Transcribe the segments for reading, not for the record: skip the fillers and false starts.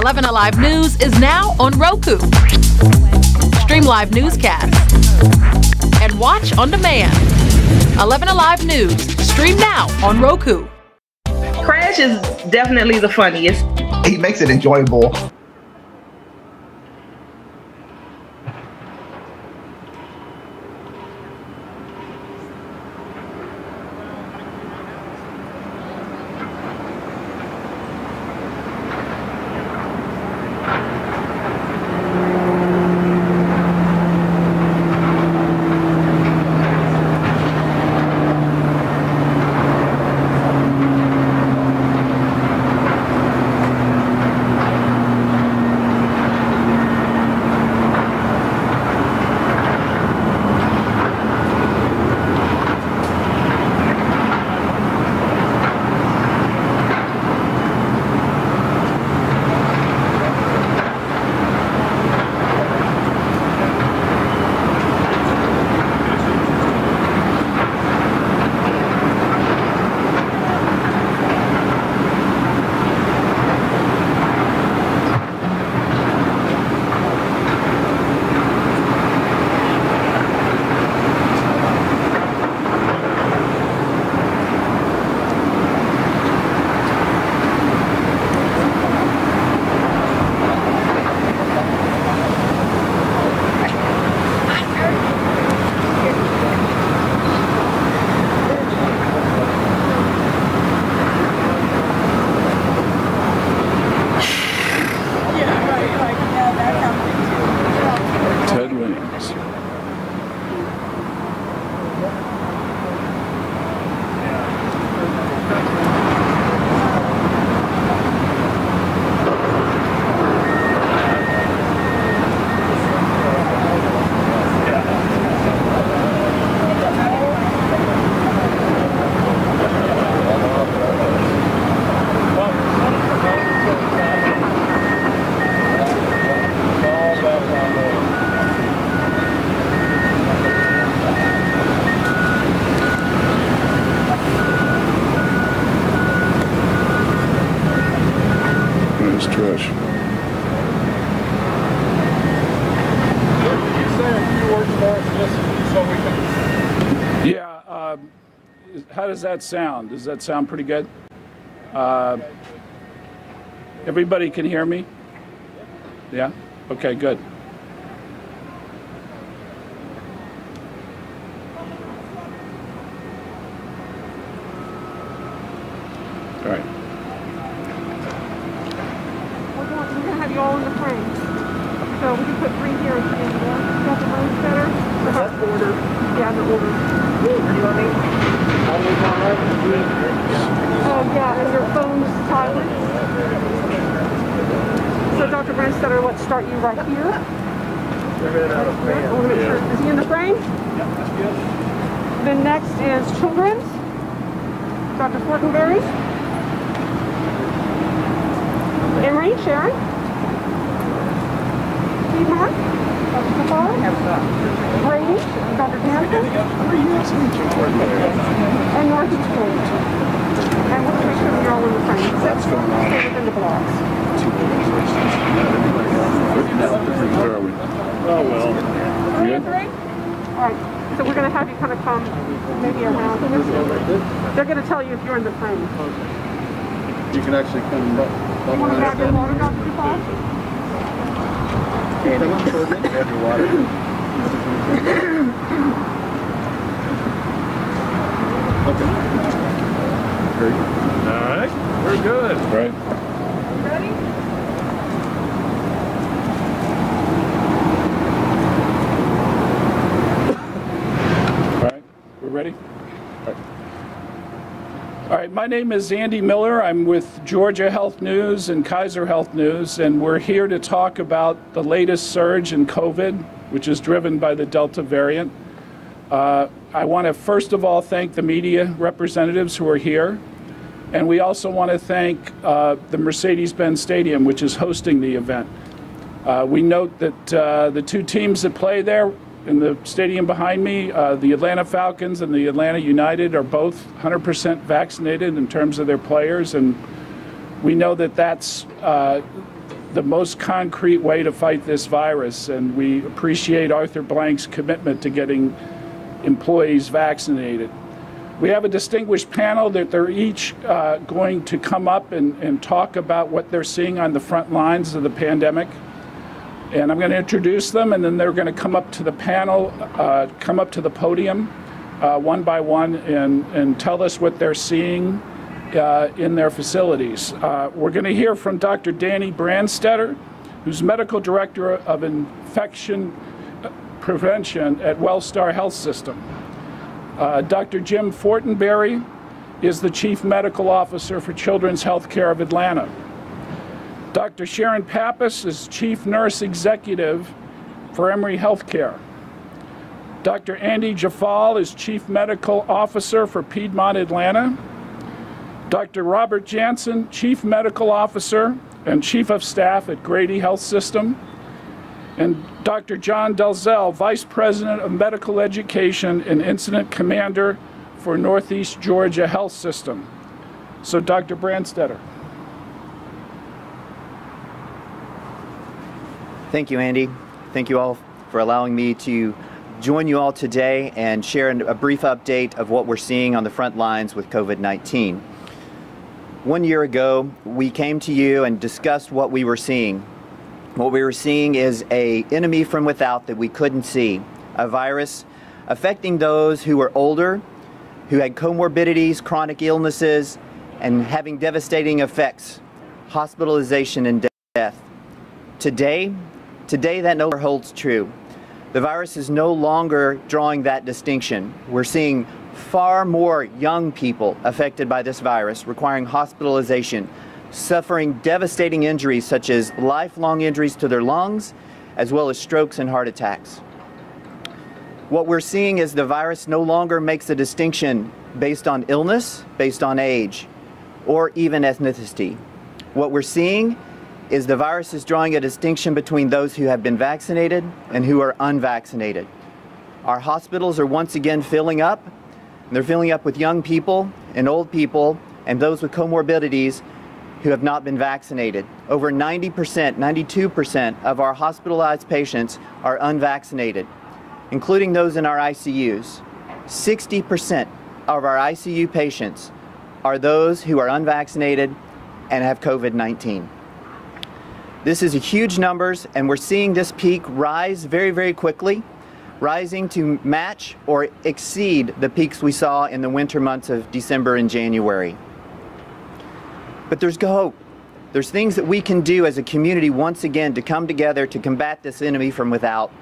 11 Alive News is now on Roku. Stream live newscasts and watch on demand. 11 Alive News, stream now on Roku. Crash is definitely the funniest. He makes it enjoyable. How does that sound? Does that sound pretty good? Everybody can hear me? Yeah? Okay, good. All right. We're going to have you all in the frame. So we can put 3 here and 3 in there. You got the rows better? That's order. Yeah, the order. Yeah, and your phone's silent. So Dr. Brandstetter, let's start you right here. I want to make sure. Is he in the frame? Yeah, that's good. Then next is Children's. Dr. Fortenberry. Emery, Sharon. Steve Mark. Dr. Kapar. Brady. Dr. Hanson. And Northeast Page. And we'll make sure you're all in the frame. That's going on. Stay within the blocks. Where are we? Oh, well. 3 and 3? All right. So we're going to have you kind of come maybe around. They're going to tell you if you're in the frame. You can actually come up. You want to grab your water, Dr. Kapar? Grab your water. Okay. All right. We're good. Right. Ready? All right. We're ready? All right, my name is Andy Miller. I'm with Georgia Health News and Kaiser Health News, and we're here to talk about the latest surge in COVID, which is driven by the Delta variant. I want to first of all thank the media representatives who are here, and we also want to thank the Mercedes-Benz Stadium, which is hosting the event. We note that the 2 teams that play there in the stadium behind me, the Atlanta Falcons and the Atlanta United are both 100% vaccinated in terms of their players, and we know that that's the most concrete way to fight this virus, and we appreciate Arthur Blank's commitment to getting employees vaccinated. We have a distinguished panel that they're each going to come up and talk about what they're seeing on the front lines of the pandemic. And I'm going to introduce them, and then they're going to come up to the panel, come up to the podium one by one and tell us what they're seeing in their facilities. We're going to hear from Dr. Danny Brandstetter, who's Medical Director of Infection Prevention at Wellstar Health System. Dr. Jim Fortenberry is the Chief Medical Officer for Children's Healthcare of Atlanta. Dr. Sharon Pappas is Chief Nurse Executive for Emory Healthcare. Dr. Andy Jafal is Chief Medical Officer for Piedmont Atlanta. Dr. Robert Jansen, Chief Medical Officer and Chief of Staff at Grady Health System. And Dr. John Delzell, Vice President of Medical Education and Incident Commander for Northeast Georgia Health System. So Dr. Brandstetter. Thank you, Andy. Thank you all for allowing me to join you all today and share a brief update of what we're seeing on the front lines with COVID-19. 1 year ago, we came to you and discussed what we were seeing. What we were seeing is an enemy from without that we couldn't see, a virus affecting those who were older, who had comorbidities, chronic illnesses, and having devastating effects, hospitalization and death. Today that no longer holds true. The virus is no longer drawing that distinction. We're seeing far more young people affected by this virus, requiring hospitalization, suffering devastating injuries such as lifelong injuries to their lungs, as well as strokes and heart attacks. What we're seeing is the virus no longer makes a distinction based on illness, based on age, or even ethnicity. What we're seeing is the virus is drawing a distinction between those who have been vaccinated and who are unvaccinated. Our hospitals are once again filling up. They're filling up with young people and old people and those with comorbidities who have not been vaccinated. Over 90%, 92% of our hospitalized patients are unvaccinated, including those in our ICUs. 60% of our ICU patients are those who are unvaccinated and have COVID-19. This is a huge numbers, and we're seeing this peak rise very, very quickly, rising to match or exceed the peaks we saw in the winter months of December and January. But there's hope. There's things that we can do as a community once again to come together to combat this enemy from without.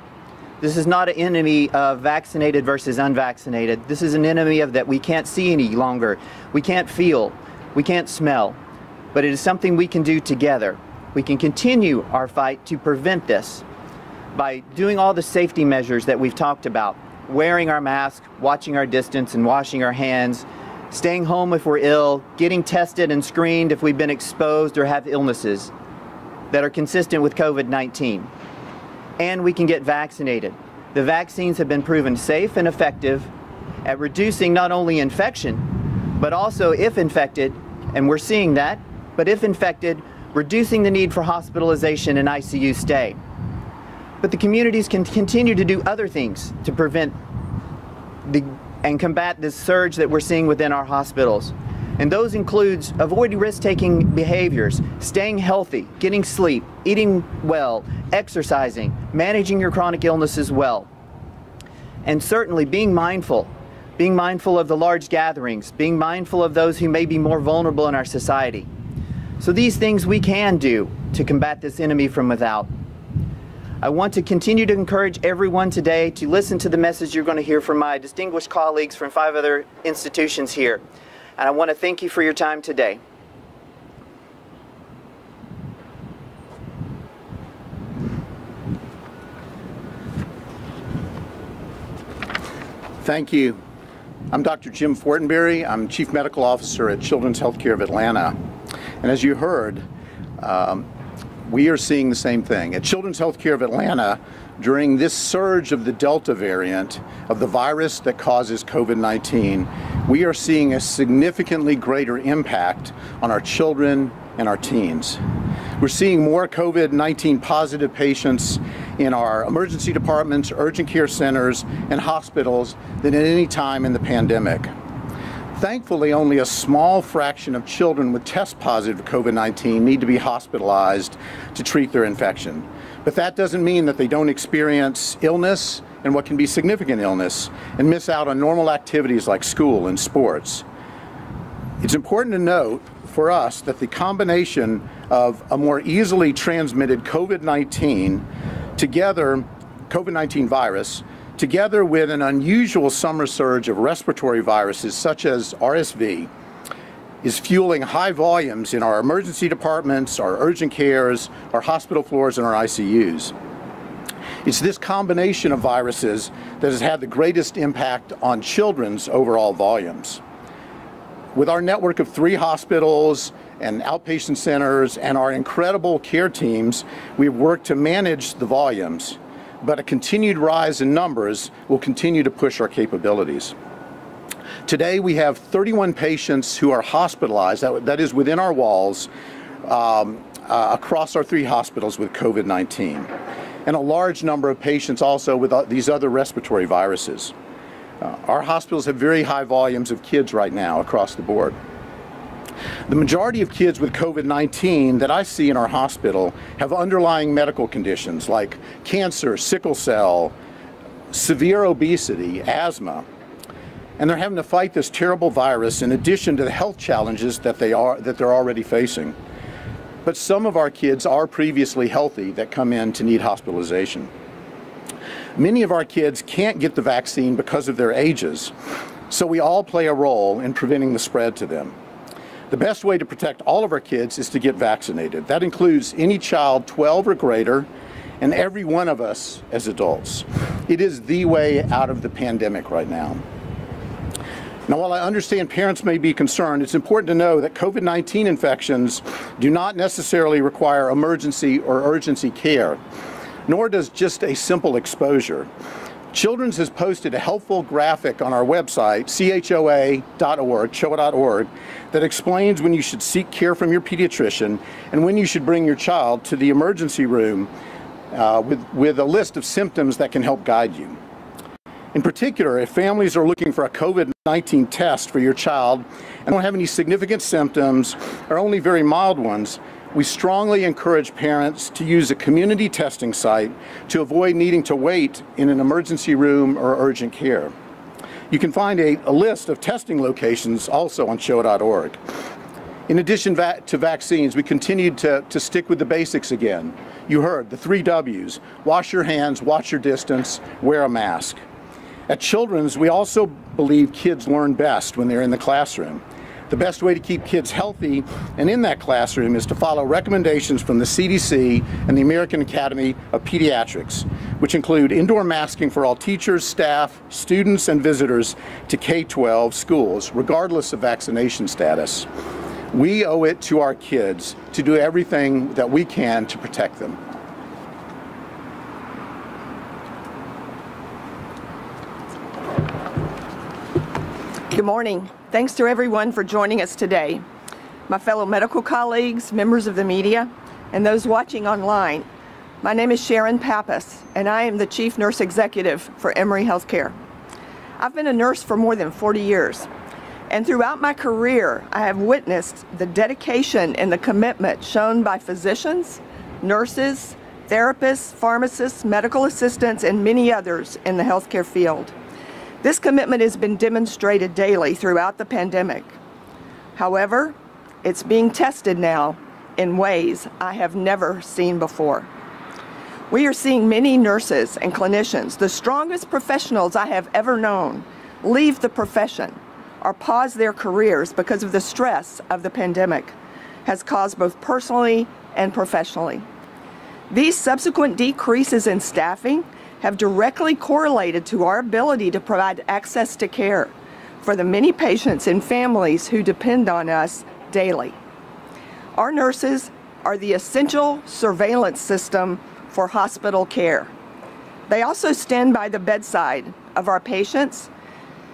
This is not an enemy of vaccinated versus unvaccinated. This is an enemy of that we can't see any longer. We can't feel, we can't smell, but it is something we can do together. We can continue our fight to prevent this by doing all the safety measures that we've talked about, wearing our mask, watching our distance and washing our hands, staying home if we're ill, getting tested and screened if we've been exposed or have illnesses that are consistent with COVID-19. And we can get vaccinated. The vaccines have been proven safe and effective at reducing not only infection, but also if infected, and we're seeing that, but if infected, reducing the need for hospitalization and ICU stay. But the communities can continue to do other things to prevent and combat this surge that we're seeing within our hospitals. And those includes avoiding risk-taking behaviors, staying healthy, getting sleep, eating well, exercising, managing your chronic illnesses well. And certainly being mindful of the large gatherings, being mindful of those who may be more vulnerable in our society. So these things we can do to combat this enemy from without. I want to continue to encourage everyone today to listen to the message you're going to hear from my distinguished colleagues from 5 other institutions here. And I want to thank you for your time today. Thank you. I'm Dr. Jim Fortenberry. I'm Chief Medical Officer at Children's Healthcare of Atlanta. And as you heard, we are seeing the same thing. At Children's Healthcare of Atlanta, during this surge of the Delta variant of the virus that causes COVID-19, we are seeing a significantly greater impact on our children and our teens. We're seeing more COVID-19 positive patients in our emergency departments, urgent care centers, and hospitals than at any time in the pandemic. Thankfully, only a small fraction of children with test positive COVID-19 need to be hospitalized to treat their infection. But that doesn't mean that they don't experience illness and what can be significant illness and miss out on normal activities like school and sports. It's important to note for us that the combination of a more easily transmitted COVID-19 virus, together with an unusual summer surge of respiratory viruses such as RSV, is fueling high volumes in our emergency departments, our urgent cares, our hospital floors, and our ICUs. It's this combination of viruses that has had the greatest impact on children's overall volumes. With our network of 3 hospitals and outpatient centers and our incredible care teams, we've worked to manage the volumes, but a continued rise in numbers will continue to push our capabilities. Today we have 31 patients who are hospitalized, that is within our walls, across our 3 hospitals with COVID-19, and a large number of patients also with these other respiratory viruses. Our hospitals have very high volumes of kids right now across the board. The majority of kids with COVID-19 that I see in our hospital have underlying medical conditions like cancer, sickle cell, severe obesity, asthma, and they're having to fight this terrible virus in addition to the health challenges that they're already facing. But some of our kids are previously healthy that come in to need hospitalization. Many of our kids can't get the vaccine because of their ages, so we all play a role in preventing the spread to them. The best way to protect all of our kids is to get vaccinated. That includes any child 12 or greater and every one of us as adults. It is the way out of the pandemic right now. Now, while I understand parents may be concerned, it's important to know that COVID-19 infections do not necessarily require emergency or urgency care, nor does just a simple exposure. Children's has posted a helpful graphic on our website, choa.org, that explains when you should seek care from your pediatrician and when you should bring your child to the emergency room with a list of symptoms that can help guide you. In particular, if families are looking for a COVID-19 test for your child and don't have any significant symptoms or only very mild ones, we strongly encourage parents to use a community testing site to avoid needing to wait in an emergency room or urgent care. You can find a list of testing locations also on choa.org. In addition to vaccines, we continued to stick with the basics again. You heard the 3 W's: wash your hands, watch your distance, wear a mask. At Children's, we also believe kids learn best when they're in the classroom. The best way to keep kids healthy and in that classroom is to follow recommendations from the CDC and the American Academy of Pediatrics, which include indoor masking for all teachers, staff, students, and visitors to K-12 schools, regardless of vaccination status. We owe it to our kids to do everything that we can to protect them. Good morning. Thanks to everyone for joining us today. My fellow medical colleagues, members of the media, and those watching online, my name is Sharon Pappas, and I am the Chief Nurse Executive for Emory Healthcare. I've been a nurse for more than 40 years, and throughout my career, I have witnessed the dedication and the commitment shown by physicians, nurses, therapists, pharmacists, medical assistants, and many others in the healthcare field. This commitment has been demonstrated daily throughout the pandemic. However, it's being tested now in ways I have never seen before. We are seeing many nurses and clinicians, the strongest professionals I have ever known, leave the profession or pause their careers because of the stress of the pandemic has caused both personally and professionally. These subsequent decreases in staffing have directly correlated to our ability to provide access to care for the many patients and families who depend on us daily. Our nurses are the essential surveillance system for hospital care. They also stand by the bedside of our patients,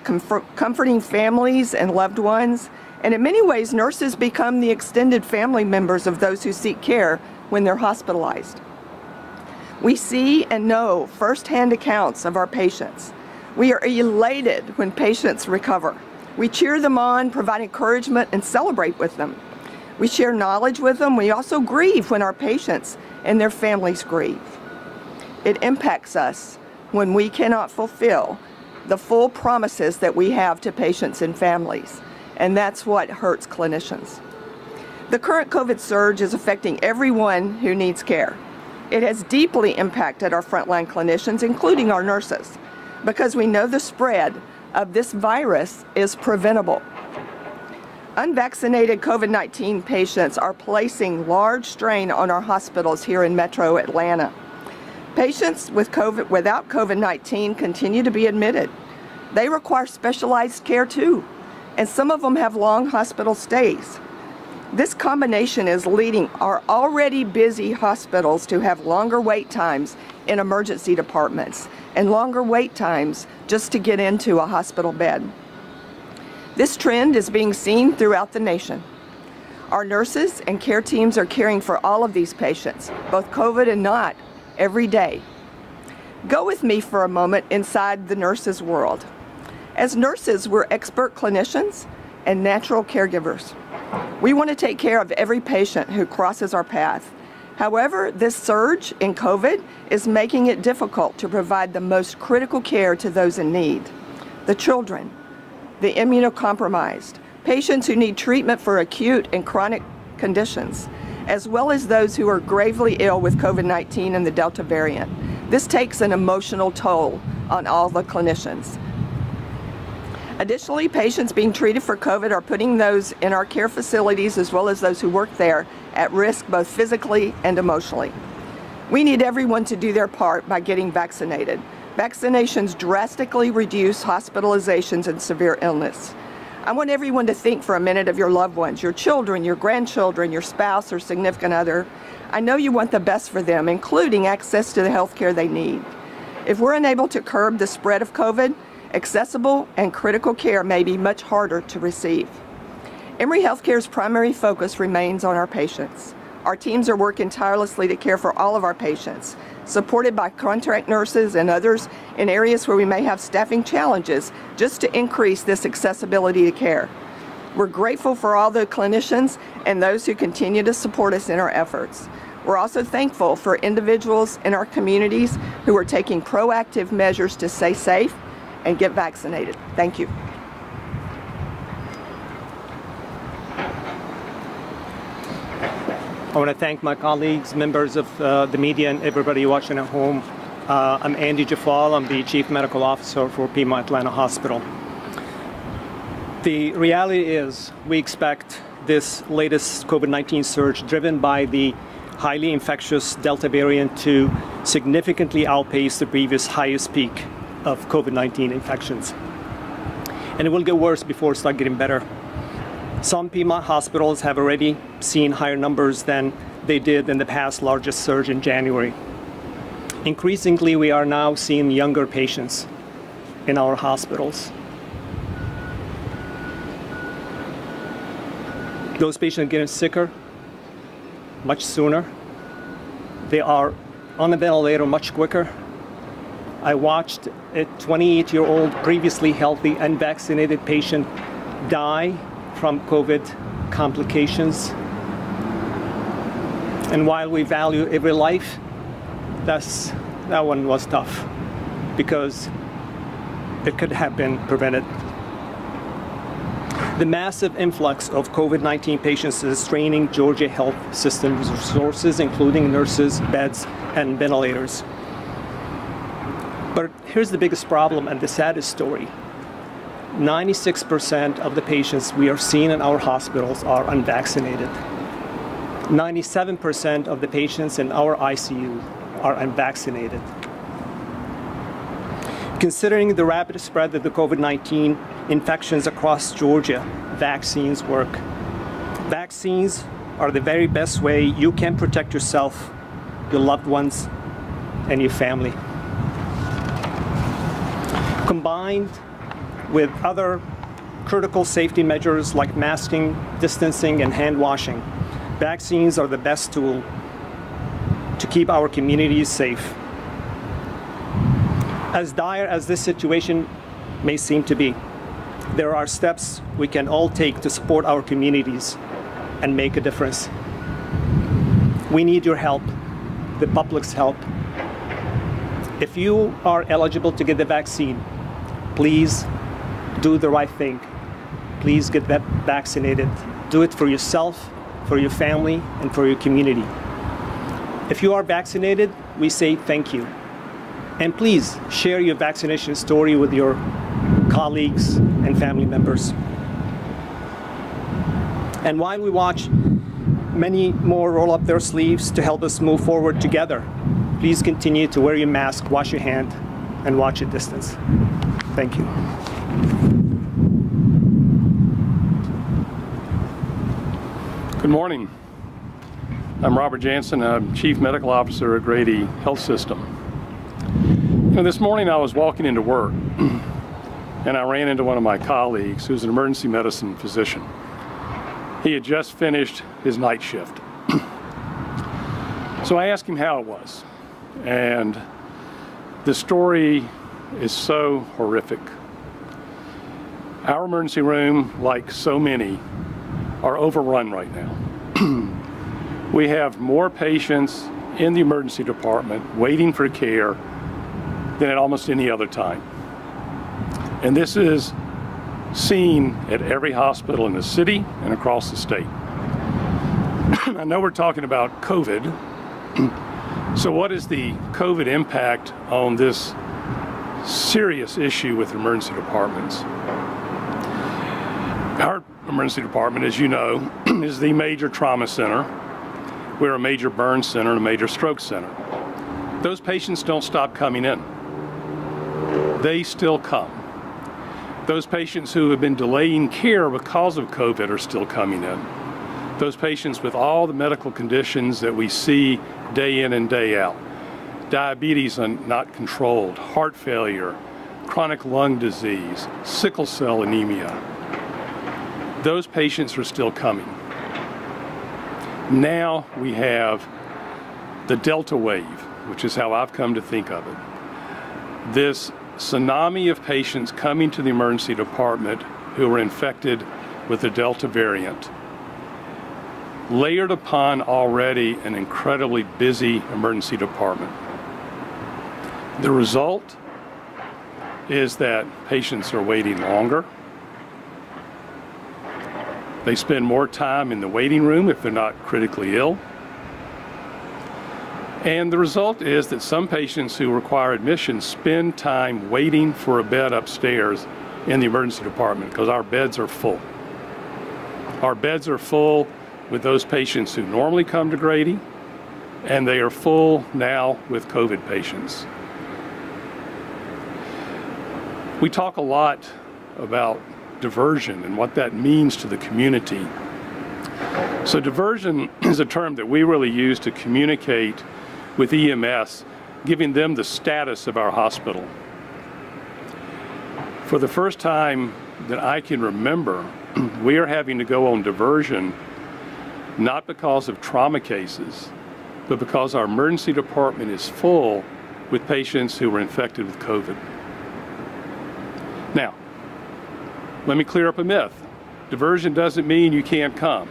comforting families and loved ones, and in many ways, nurses become the extended family members of those who seek care when they're hospitalized. We see and know firsthand accounts of our patients. We are elated when patients recover. We cheer them on, provide encouragement, and celebrate with them. We share knowledge with them. We also grieve when our patients and their families grieve. It impacts us when we cannot fulfill the full promises that we have to patients and families, and that's what hurts clinicians. The current COVID surge is affecting everyone who needs care. It has deeply impacted our frontline clinicians, including our nurses, because we know the spread of this virus is preventable. Unvaccinated COVID-19 patients are placing large strain on our hospitals here in Metro Atlanta. Patients without COVID-19 continue to be admitted. They require specialized care too, and some of them have long hospital stays. This combination is leading our already busy hospitals to have longer wait times in emergency departments and longer wait times just to get into a hospital bed. This trend is being seen throughout the nation. Our nurses and care teams are caring for all of these patients, both COVID and not, every day. Go with me for a moment inside the nurses' world. As nurses, we're expert clinicians and natural caregivers. We want to take care of every patient who crosses our path. However, this surge in COVID is making it difficult to provide the most critical care to those in need. The children, the immunocompromised, patients who need treatment for acute and chronic conditions, as well as those who are gravely ill with COVID-19 and the Delta variant. This takes an emotional toll on all the clinicians. Additionally, patients being treated for COVID are putting those in our care facilities, as well as those who work there, at risk both physically and emotionally. We need everyone to do their part by getting vaccinated. Vaccinations drastically reduce hospitalizations and severe illness. I want everyone to think for a minute of your loved ones, your children, your grandchildren, your spouse or significant other. I know you want the best for them, including access to the health care they need. If we're unable to curb the spread of COVID, accessible and critical care may be much harder to receive. Emory Healthcare's primary focus remains on our patients. Our teams are working tirelessly to care for all of our patients, supported by contract nurses and others in areas where we may have staffing challenges, just to increase this accessibility to care. We're grateful for all the clinicians and those who continue to support us in our efforts. We're also thankful for individuals in our communities who are taking proactive measures to stay safe and get vaccinated. Thank you. I want to thank my colleagues, members of the media, and everybody watching at home. I'm Andy Jafal. I'm the Chief Medical Officer for Piedmont Atlanta Hospital. The reality is we expect this latest COVID-19 surge, driven by the highly infectious Delta variant, to significantly outpace the previous highest peak of COVID-19 infections. And it will get worse before it starts getting better. Some Piedmont hospitals have already seen higher numbers than they did in the past largest surge in January. Increasingly, we are now seeing younger patients in our hospitals. Those patients are getting sicker much sooner. They are on the ventilator much quicker. I watched a 28-year-old previously healthy, unvaccinated patient die from COVID complications. And while we value every life, that one was tough because it could have been prevented. The massive influx of COVID-19 patients is straining Georgia health system resources, including nurses, beds, and ventilators. But here's the biggest problem and the saddest story. 96% of the patients we are seeing in our hospitals are unvaccinated. 97% of the patients in our ICU are unvaccinated. Considering the rapid spread of the COVID-19 infections across Georgia, vaccines work. Vaccines are the very best way you can protect yourself, your loved ones, and your family. Combined with other critical safety measures like masking, distancing, and hand washing, vaccines are the best tool to keep our communities safe. As dire as this situation may seem to be, there are steps we can all take to support our communities and make a difference. We need your help, the public's help. If you are eligible to get the vaccine, please do the right thing. Please get vaccinated. Do it for yourself, for your family, and for your community. If you are vaccinated, we say thank you. And please share your vaccination story with your colleagues and family members. And while we watch many more roll up their sleeves to help us move forward together, please continue to wear your mask, wash your hand, and watch your distance. Thank you. Good morning. I'm Robert Jansen. I'm Chief Medical Officer at Grady Health System. This morning I was walking into work and I ran into one of my colleagues who's an emergency medicine physician. He had just finished his night shift. So I asked him how it was. And the story is so horrific. Our emergency room, like so many, are overrun right now. We have more patients in the emergency department waiting for care than at almost any other time. And this is seen at every hospital in the city and across the state. I know we're talking about COVID. So what is the COVID impact on this serious issue with emergency departments? Our emergency department, as you know, is the major trauma center. We're a major burn center and a major stroke center. Those patients don't stop coming in. They still come. Those patients who have been delaying care because of COVID are still coming in. Those patients with all the medical conditions that we see day in and day out. Diabetes not controlled, heart failure, chronic lung disease, sickle cell anemia. Those patients are still coming. Now we have the Delta wave, which is how I've come to think of it. This tsunami of patients coming to the emergency department who were infected with the Delta variant, layered upon already an incredibly busy emergency department. The result is that patients are waiting longer. They spend more time in the waiting room if they're not critically ill. And the result is that some patients who require admission spend time waiting for a bed upstairs in the emergency department because our beds are full. Our beds are full with those patients who normally come to Grady, and they are full now with COVID patients. We talk a lot about diversion and what that means to the community. So diversion is a term that we really use to communicate with EMS, giving them the status of our hospital. For the first time that I can remember, we are having to go on diversion not because of trauma cases, but because our emergency department is full with patients who were infected with COVID. Now, let me clear up a myth. Diversion doesn't mean you can't come.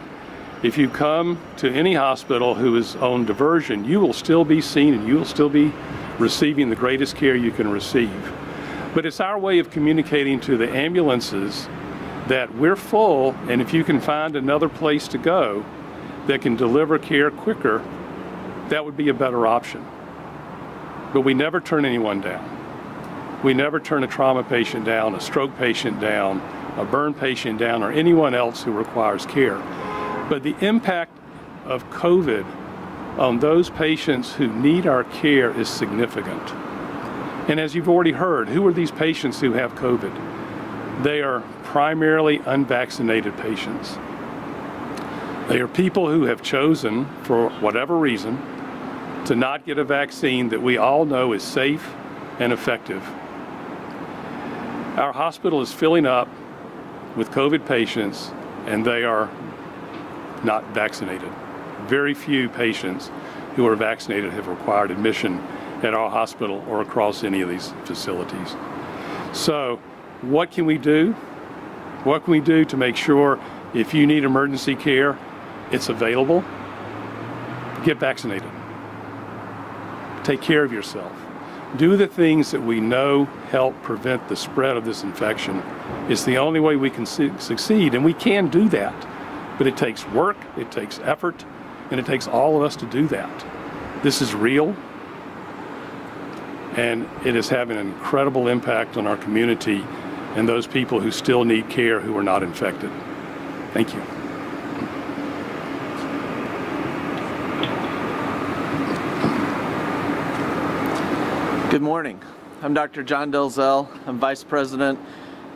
If you come to any hospital who is on diversion, you will still be seen and you will still be receiving the greatest care you can receive. But it's our way of communicating to the ambulances that we're full, and if you can find another place to go that can deliver care quicker, that would be a better option. But we never turn anyone down. We never turn a trauma patient down, a stroke patient down, a burn patient down, or anyone else who requires care. But the impact of COVID on those patients who need our care is significant. And as you've already heard, who are these patients who have COVID? They are primarily unvaccinated patients. They are people who have chosen, for whatever reason, to not get a vaccine that we all know is safe and effective. Our hospital is filling up with COVID patients, and they are not vaccinated. Very few patients who are vaccinated have required admission at our hospital or across any of these facilities. So what can we do? What can we do to make sure if you need emergency care, it's available? Get vaccinated. Take care of yourself. Do the things that we know help prevent the spread of this infection. It's the only way we can succeed, and we can do that. But it takes work, it takes effort, and it takes all of us to do that. This is real, and it is having an incredible impact on our community and those people who still need care who are not infected. Thank you. Good morning. I'm Dr. John Delzell. I'm Vice President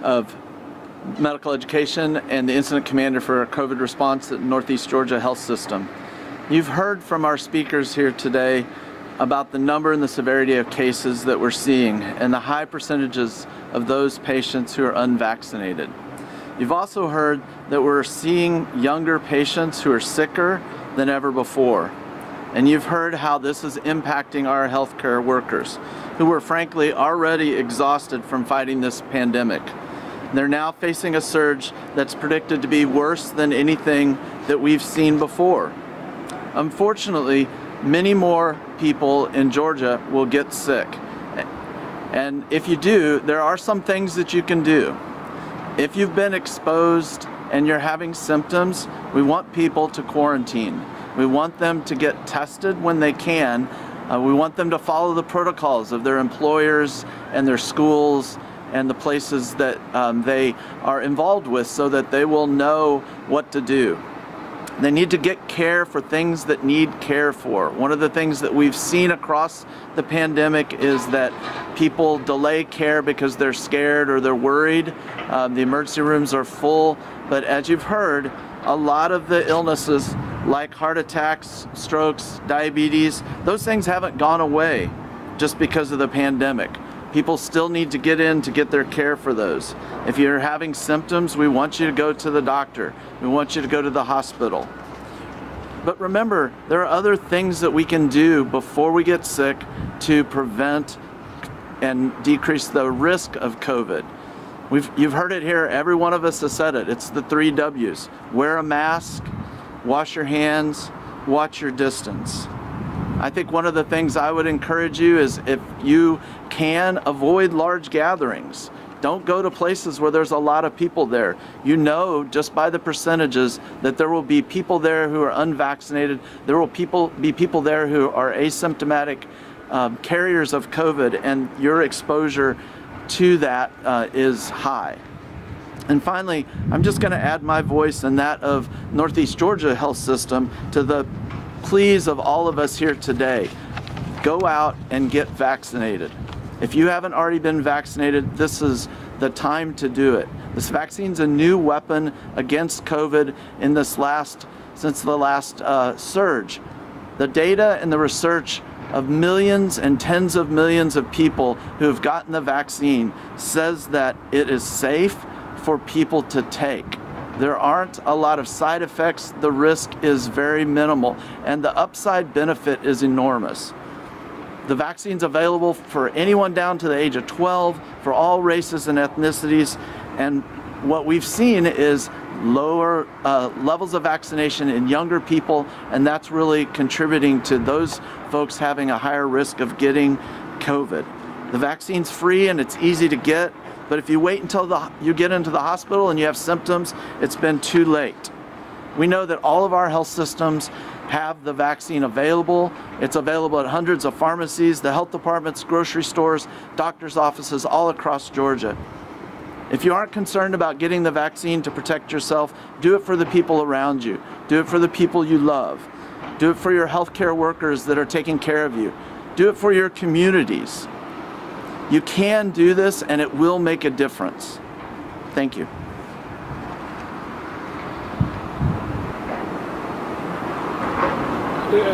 of Medical Education and the Incident Commander for COVID Response at Northeast Georgia Health System. You've heard from our speakers here today about the number and the severity of cases that we're seeing and the high percentages of those patients who are unvaccinated. You've also heard that we're seeing younger patients who are sicker than ever before. And you've heard how this is impacting our healthcare workers, who were frankly already exhausted from fighting this pandemic. They're now facing a surge that's predicted to be worse than anything that we've seen before. Unfortunately, many more people in Georgia will get sick. And if you do, there are some things that you can do. If you've been exposed and you're having symptoms, we want people to quarantine. We want them to get tested when they can. We want them to follow the protocols of their employers and their schools and the places that they are involved with so that they will know what to do. They need to get care for things that need care for. One of the things that we've seen across the pandemic is that people delay care because they're scared or they're worried. The emergency rooms are full, but as you've heard, a lot of the illnesses like heart attacks, strokes, diabetes, those things haven't gone away just because of the pandemic. People still need to get in to get their care for those. If you're having symptoms, we want you to go to the doctor. We want you to go to the hospital. But remember, there are other things that we can do before we get sick to prevent and decrease the risk of COVID. You've heard it here, every one of us has said it. It's the 3 W's. Wear a mask, wash your hands, watch your distance. I think one of the things I would encourage you is if you can, avoid large gatherings. Don't go to places where there's a lot of people there. You know just by the percentages that there will be people there who are unvaccinated. There will be people there who are asymptomatic carriers of COVID, and your exposure to that is high. And finally, I'm just going to add my voice and that of Northeast Georgia Health System to the pleas of all of us here today. Go out and get vaccinated. If you haven't already been vaccinated, this is the time to do it. This vaccine's a new weapon against COVID since the last surge. The data and the research of millions and tens of millions of people who have gotten the vaccine says that it is safe for people to take. There aren't a lot of side effects. The risk is very minimal, and the upside benefit is enormous. The vaccine's available for anyone down to the age of 12, for all races and ethnicities, and what we've seen is lower levels of vaccination in younger people, and that's really contributing to those folks having a higher risk of getting COVID. The vaccine's free and it's easy to get, but if you wait until you get into the hospital and you have symptoms, it's been too late. We know that all of our health systems have the vaccine available. It's available at hundreds of pharmacies, the health departments, grocery stores, doctors' offices all across Georgia. If you aren't concerned about getting the vaccine to protect yourself, do it for the people around you. Do it for the people you love. Do it for your healthcare workers that are taking care of you. Do it for your communities. You can do this, and it will make a difference. Thank you.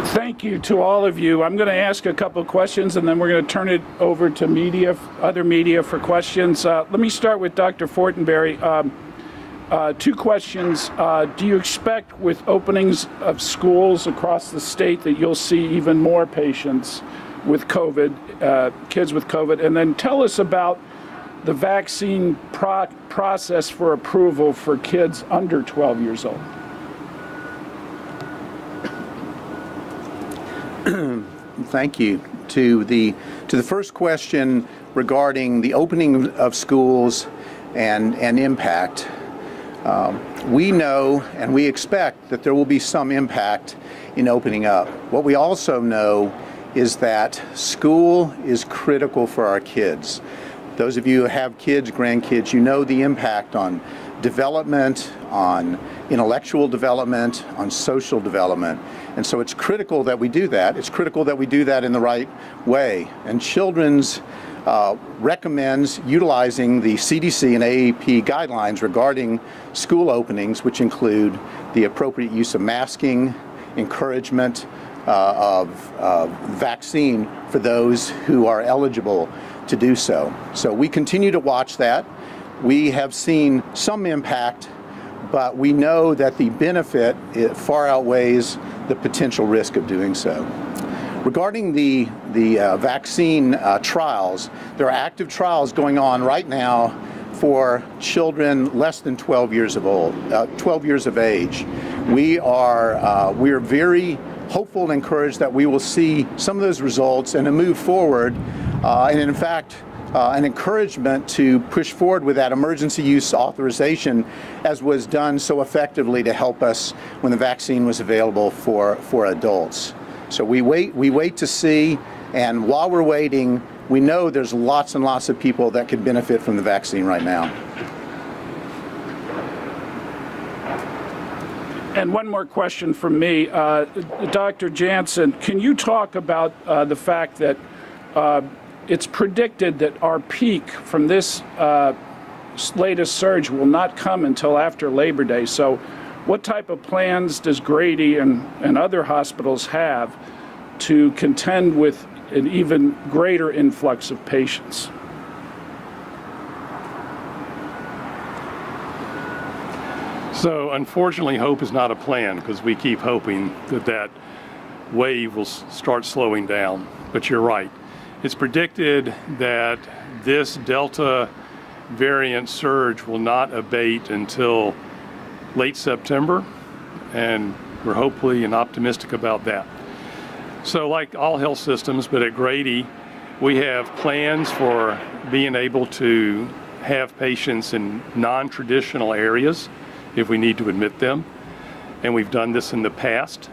Thank you to all of you. I'm going to ask a couple of questions, and then we're going to turn it over to other media for questions. Let me start with Dr. Fortenberry. Two questions. Do you expect with openings of schools across the state that you'll see even more patients with COVID, kids with COVID? And then tell us about the vaccine process for approval for kids under 12 years old. Thank you. To the first question regarding the opening of schools and impact, we know and we expect that there will be some impact in opening up. What we also know is that school is critical for our kids. Those of you who have kids, grandkids, you know the impact on development, on intellectual development, on social development. And so it's critical that we do that. It's critical that we do that in the right way. And Children's recommends utilizing the CDC and AAP guidelines regarding school openings, which include the appropriate use of masking, encouragement of vaccine for those who are eligible to do so. So we continue to watch that. We have seen some impact, but we know that the benefit far outweighs the potential risk of doing so. Regarding the vaccine trials, there are active trials going on right now for children less than 12 years of age. We are very hopeful and encouraged that we will see some of those results and to move forward, and in fact, an encouragement to push forward with that emergency use authorization as was done so effectively to help us when the vaccine was available for adults. So we wait to see, and while we're waiting, we know there's lots and lots of people that could benefit from the vaccine right now. And one more question from me. Dr. Jansen, can you talk about the fact that it's predicted that our peak from this latest surge will not come until after Labor Day? So what type of plans does Grady and other hospitals have to contend with an even greater influx of patients? So unfortunately, hope is not a plan, because we keep hoping that wave will start slowing down. But you're right. It's predicted that this Delta variant surge will not abate until late September, and we're hopefully and optimistic about that. So like all health systems, but at Grady, we have plans for being able to have patients in non-traditional areas if we need to admit them, and we've done this in the past.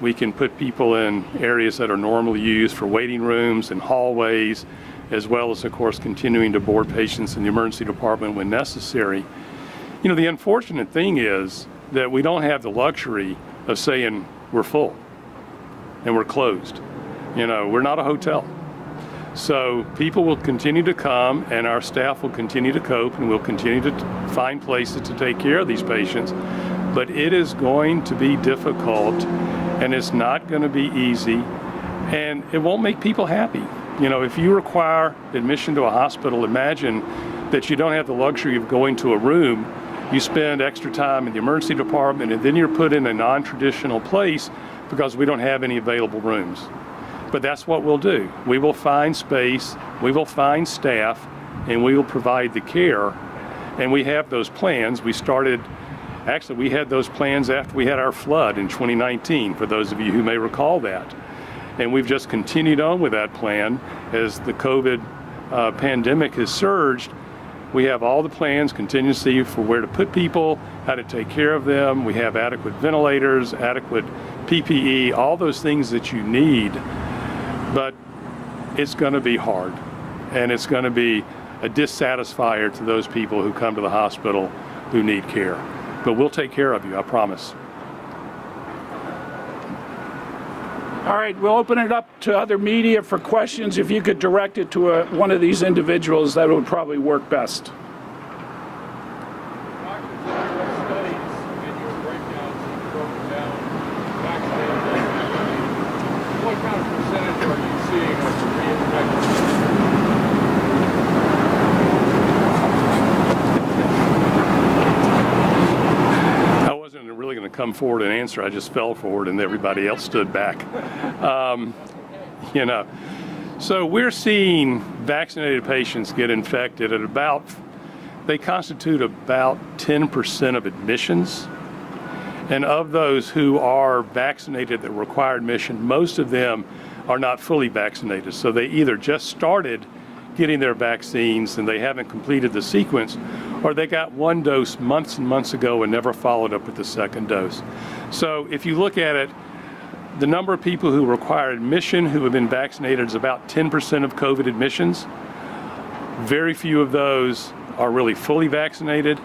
We can put people in areas that are normally used for waiting rooms and hallways, as well as, of course, continuing to board patients in the emergency department when necessary. You know, the unfortunate thing is that we don't have the luxury of saying we're full and we're closed. You know, we're not a hotel. So people will continue to come, and our staff will continue to cope, and we'll continue to find places to take care of these patients. But it is going to be difficult, and it's not going to be easy, and it won't make people happy. You know, if you require admission to a hospital, imagine that you don't have the luxury of going to a room. You spend extra time in the emergency department, and then you're put in a non-traditional place because we don't have any available rooms. But that's what we'll do. We will find space, we will find staff, and we will provide the care. And we have those plans. We had those plans after we had our flood in 2019, for those of you who may recall that. And we've just continued on with that plan as the COVID pandemic has surged. We have all the plans, contingency for where to put people, how to take care of them. We have adequate ventilators, adequate PPE, all those things that you need. But it's going to be hard, and it's going to be a dissatisfier to those people who come to the hospital who need care. But we'll take care of you, I promise. All right, we'll open it up to other media for questions. If you could direct it to one of these individuals, that would probably work best. What kind of percentage are you seeing of reinfections? come forward and answer. I just fell forward and everybody else stood back. You know, so we're seeing vaccinated patients get infected at they constitute about 10% of admissions. And of those who are vaccinated that require admission, most of them are not fully vaccinated. So they either just started getting their vaccines and they haven't completed the sequence, or they got one dose months and months ago and never followed up with the second dose. So if you look at it, the number of people who require admission who have been vaccinated is about 10% of COVID admissions. Very few of those are really fully vaccinated,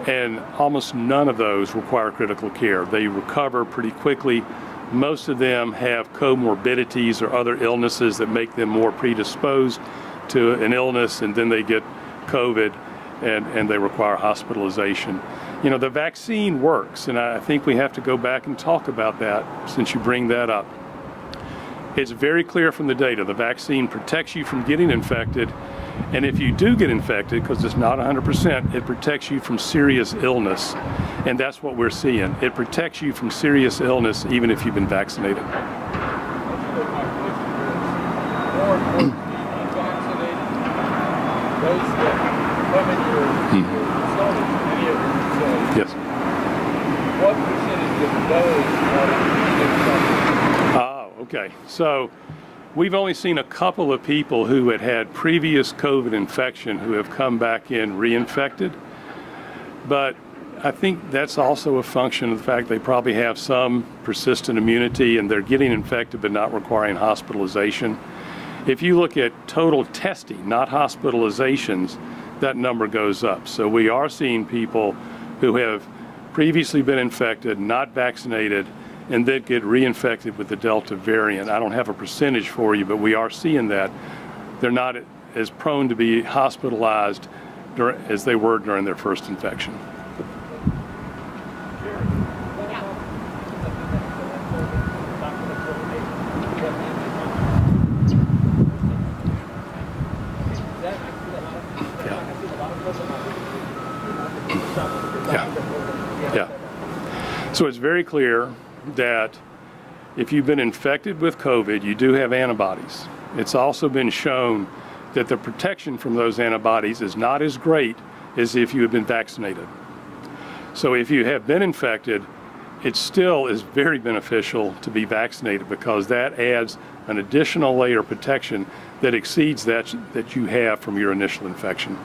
and almost none of those require critical care. They recover pretty quickly. Most of them have comorbidities or other illnesses that make them more predisposed to an illness, and then they get COVID and they require hospitalization. You know, the vaccine works, and I think we have to go back and talk about that since you bring that up. It's very clear from the data, the vaccine protects you from getting infected, and if you do get infected, because it's not 100%, it protects you from serious illness, and that's what we're seeing. It protects you from serious illness even if you've been vaccinated. Those that come in your facility, many of your facilities, yes. What percentage of those are infected? Oh, okay. So we've only seen a couple of people who had previous COVID infection who have come back in reinfected, but I think that's also a function of the fact they probably have some persistent immunity and they're getting infected but not requiring hospitalization. If you look at total testing, not hospitalizations, that number goes up. So we are seeing people who have previously been infected, not vaccinated, and then get reinfected with the Delta variant. I don't have a percentage for you, but we are seeing that. They're not as prone to be hospitalized as they were during their first infection. So it's very clear that if you've been infected with COVID, you do have antibodies. It's also been shown that the protection from those antibodies is not as great as if you have been vaccinated. So if you have been infected, it still is very beneficial to be vaccinated because that adds an additional layer of protection that exceeds that you have from your initial infection.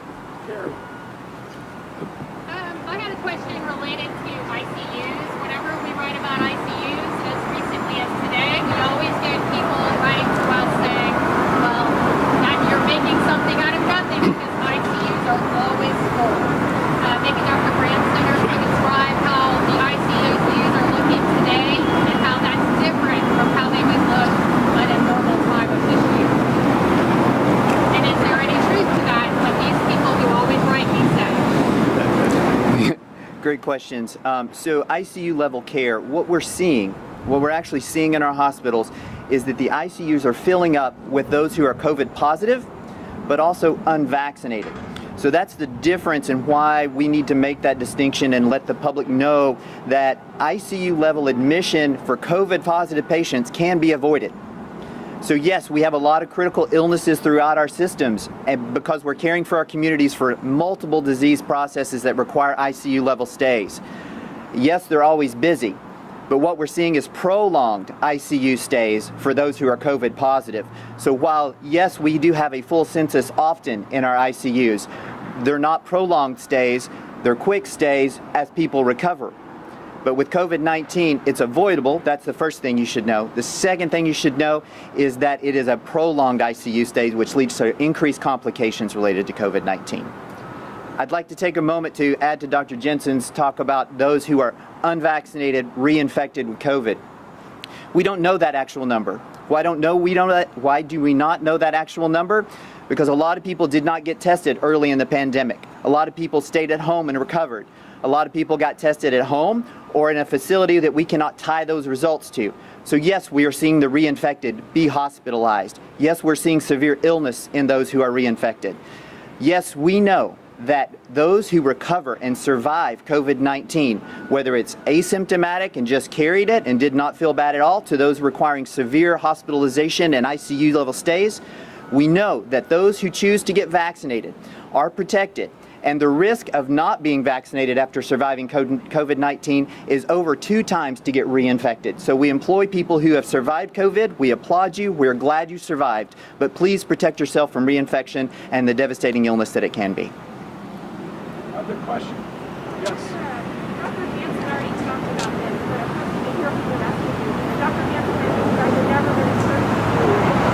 I had a question related to ICUs. Whenever we write about ICUs, as recently as today, we always get people writing to us saying, well, you're making something out of nothing because ICUs are always full. Maybe Dr. Branstetter can describe how the ICUs are looking today and how that's different from how they would look at a normal time of this year. And is there any truth to that, what these people who always write me say? Great questions. So ICU level care, what we're actually seeing in our hospitals is that the ICUs are filling up with those who are COVID positive, but also unvaccinated. So that's the difference in why we need to make that distinction and let the public know that ICU level admission for COVID positive patients can be avoided. So yes, we have a lot of critical illnesses throughout our systems, and because we're caring for our communities for multiple disease processes that require ICU level stays. Yes, they're always busy, but what we're seeing is prolonged ICU stays for those who are COVID positive. So while yes, we do have a full census often in our ICUs, they're not prolonged stays, they're quick stays as people recover. But with COVID-19, it's avoidable. That's the first thing you should know. The second thing you should know is that it is a prolonged ICU stay, which leads to increased complications related to COVID-19. I'd like to take a moment to add to Dr. Jensen's talk about those who are unvaccinated, reinfected with COVID. We don't know that actual number. Why do we not know that actual number? Because a lot of people did not get tested early in the pandemic. A lot of people stayed at home and recovered. A lot of people got tested at home or in a facility that we cannot tie those results to. So yes, we are seeing the reinfected be hospitalized. Yes, we're seeing severe illness in those who are reinfected. Yes, we know that those who recover and survive COVID-19, whether it's asymptomatic and just carried it and did not feel bad at all, to those requiring severe hospitalization and ICU level stays, we know that those who choose to get vaccinated are protected. And the risk of not being vaccinated after surviving COVID-19 is over 2 times to get reinfected. So we employ people who have survived COVID. We applaud you. We're glad you survived. But please protect yourself from reinfection and the devastating illness that it can be. Other question? Yes. Dr. Jansen already talked about this, but I'm happy to hear from the rest of you. Dr. Jansen mentioned you guys are never going to search for food.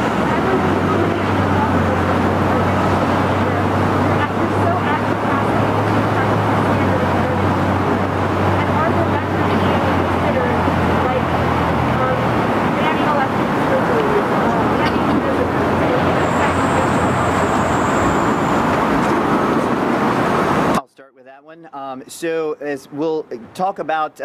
So as we'll talk about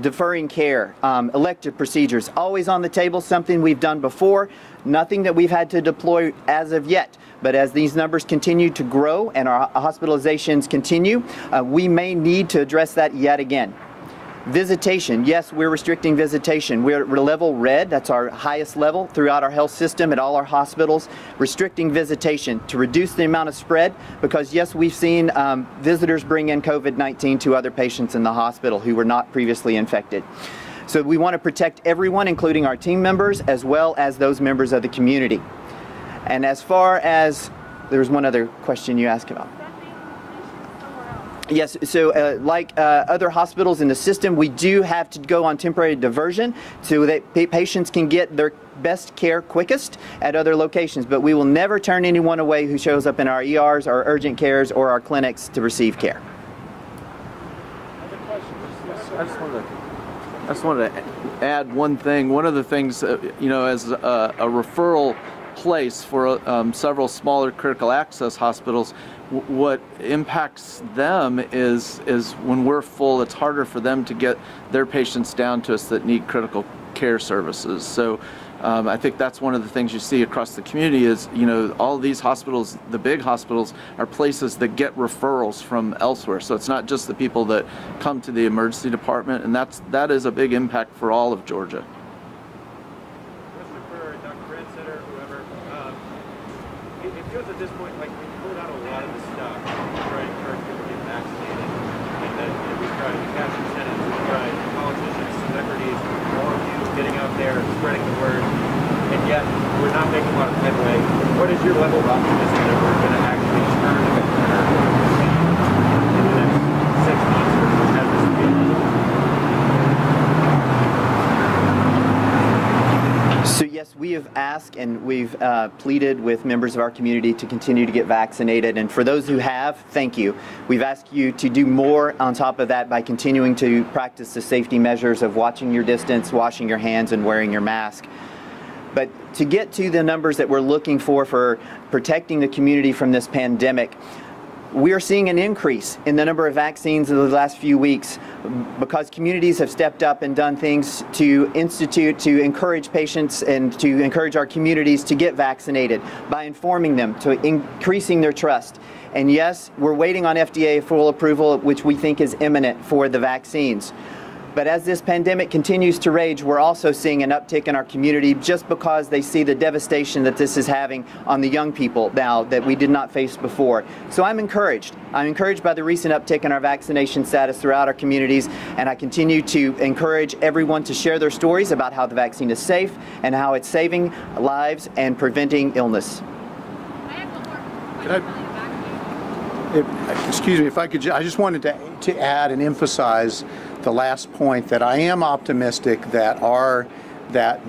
deferring care, elective procedures, always on the table, something we've done before, nothing that we've had to deploy as of yet. But as these numbers continue to grow and our hospitalizations continue, we may need to address that yet again. Visitation, yes, we're restricting visitation. We're level red, that's our highest level throughout our health system at all our hospitals, restricting visitation to reduce the amount of spread, because yes, we've seen visitors bring in COVID-19 to other patients in the hospital who were not previously infected. So we want to protect everyone, including our team members, as well as those members of the community. And as far as, there was one other question you asked about. Yes, so like other hospitals in the system, we do have to go on temporary diversion so that patients can get their best care quickest at other locations. But we will never turn anyone away who shows up in our ERs, our urgent cares, or our clinics to receive care. I just wanted to add one thing. One of the things, you know, as a referral place for several smaller critical access hospitals, what impacts them is when we're full, it's harder for them to get their patients down to us that need critical care services. So I think that's one of the things you see across the community is, you know, all these hospitals, the big hospitals, are places that get referrals from elsewhere. So it's not just the people that come to the emergency department, and that is a big impact for all of Georgia. It feels at this point like we pulled out a lot of the stuff to try and encourage people to get vaccinated, and that we tried cash incentives, we tried politicians, celebrities, all of you getting out there and spreading the word, and yet we're not making a lot of headway. What is your level of optimism that we're going to actually turn the corner in the next 6 months or as this begins? So yes, we have asked and we've pleaded with members of our community to continue to get vaccinated. And for those who have, thank you. We've asked you to do more on top of that by continuing to practice the safety measures of watching your distance, washing your hands, and wearing your mask. But to get to the numbers that we're looking for protecting the community from this pandemic, we are seeing an increase in the number of vaccines in the last few weeks because communities have stepped up and done things to encourage patients and to encourage our communities to get vaccinated by informing them, to increasing their trust. And yes, we're waiting on FDA full approval, which we think is imminent for the vaccines. But as this pandemic continues to rage, we're also seeing an uptick in our community just because they see the devastation that this is having on the young people now that we did not face before. So I'm encouraged. I'm encouraged by the recent uptick in our vaccination status throughout our communities, and I continue to encourage everyone to share their stories about how the vaccine is safe and how it's saving lives and preventing illness. Excuse me, if I could, I just wanted to add and emphasize the last point that I am optimistic that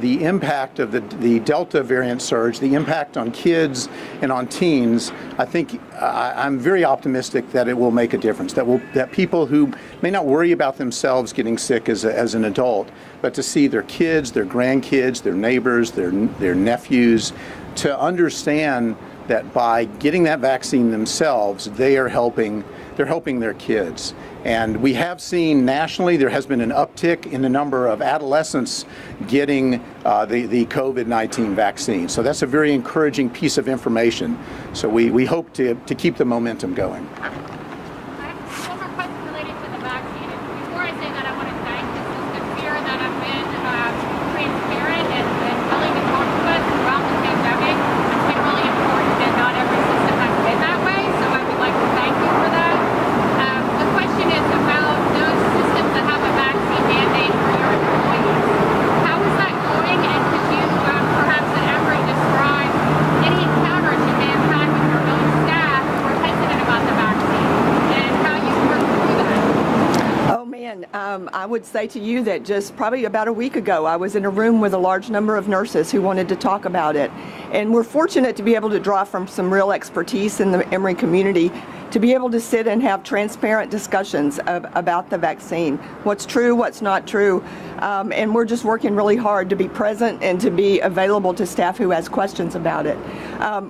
the impact of the Delta variant surge, the impact on kids and on teens, I think I'm very optimistic that it will make a difference. That people who may not worry about themselves getting sick as an adult, but to see their kids, their grandkids, their neighbors, their nephews, to understand that by getting that vaccine themselves, they're helping their kids. And we have seen nationally there has been an uptick in the number of adolescents getting the COVID-19 vaccine. So that's a very encouraging piece of information. So we hope to keep the momentum going. I have one more question related to the vaccine. And before I say that, I want to thank the system here that have been transparent and willing to talk to us throughout the pandemic. It's been really important, and not every system has been that way. So I would like to thank you for that. The question is about those systems that have a vaccine mandate for your employees. How is that going? And could you perhaps at Emory describe any encounters you may have had with your own staff who were hesitant about the vaccine and how you worked through that? Oh man, I would say to you that just probably about a week ago, I was in a room with a large number of nurses who wanted to talk about it. And we're fortunate to be able to draw from some real expertise in the Emory community to be able to sit and have transparent discussions about the vaccine, what's true, what's not true, and we're just working really hard to be present and to be available to staff who has questions about it.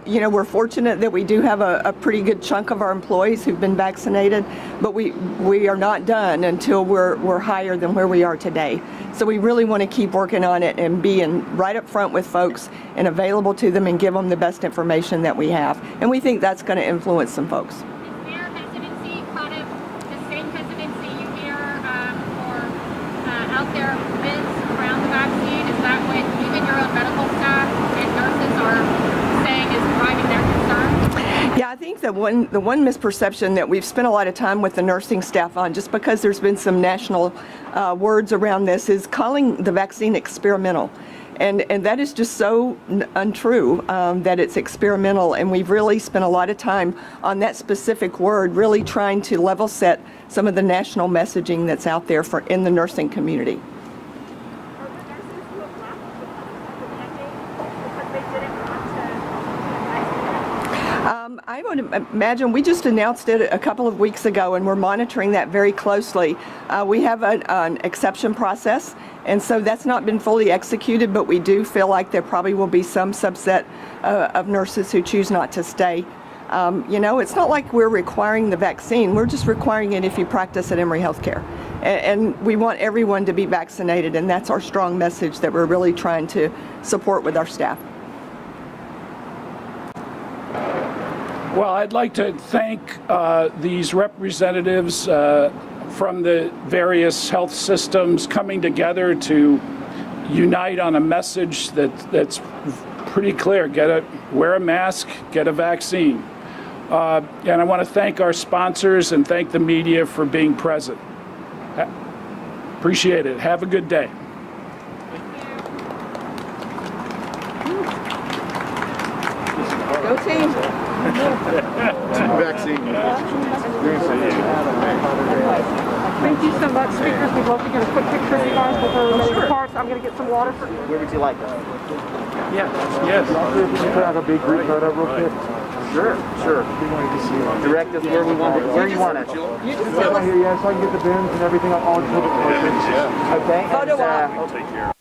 You know, we're fortunate that we do have a pretty good chunk of our employees who've been vaccinated, but we are not done until we're higher than where we are today. So we really want to keep working on it and being right up front with folks and available to them and give them the best information that we have. And we think that's going to influence some folks. Out there myths around the vaccine? Is that what even your own medical staff and nurses are saying is driving their concern? Yeah, I think the one misperception that we've spent a lot of time with the nursing staff on, just because there's been some national words around this, is calling the vaccine experimental. And that is just so untrue, that it's experimental, and we've really spent a lot of time on that specific word, really trying to level set some of the national messaging that's out there in the nursing community. I would imagine we just announced it a couple of weeks ago, and we're monitoring that very closely. We have an exception process, and so that's not been fully executed, but we do feel like there probably will be some subset of nurses who choose not to stay. You know, it's not like we're requiring the vaccine. We're just requiring it if you practice at Emory Healthcare. And we want everyone to be vaccinated, and that's our strong message that we're really trying to support with our staff. Well, I'd like to thank these representatives from the various health systems coming together to unite on a message that's pretty clear. Wear a mask, get a vaccine. And I want to thank our sponsors and thank the media for being present. Appreciate it. Have a good day. Go team. Vaccine. Thank you so much, speakers. We'd love to get a quick picture of you guys before we make the parts. I'm going to get some water for you. Where would you like us? Yes. Put out a big group photo real quick. Sure. Direct us where we want it. Where you want it. You just tell us. Here, yeah, so I can get the bins and everything. I'll hold it. Okay. Photo op. Take care.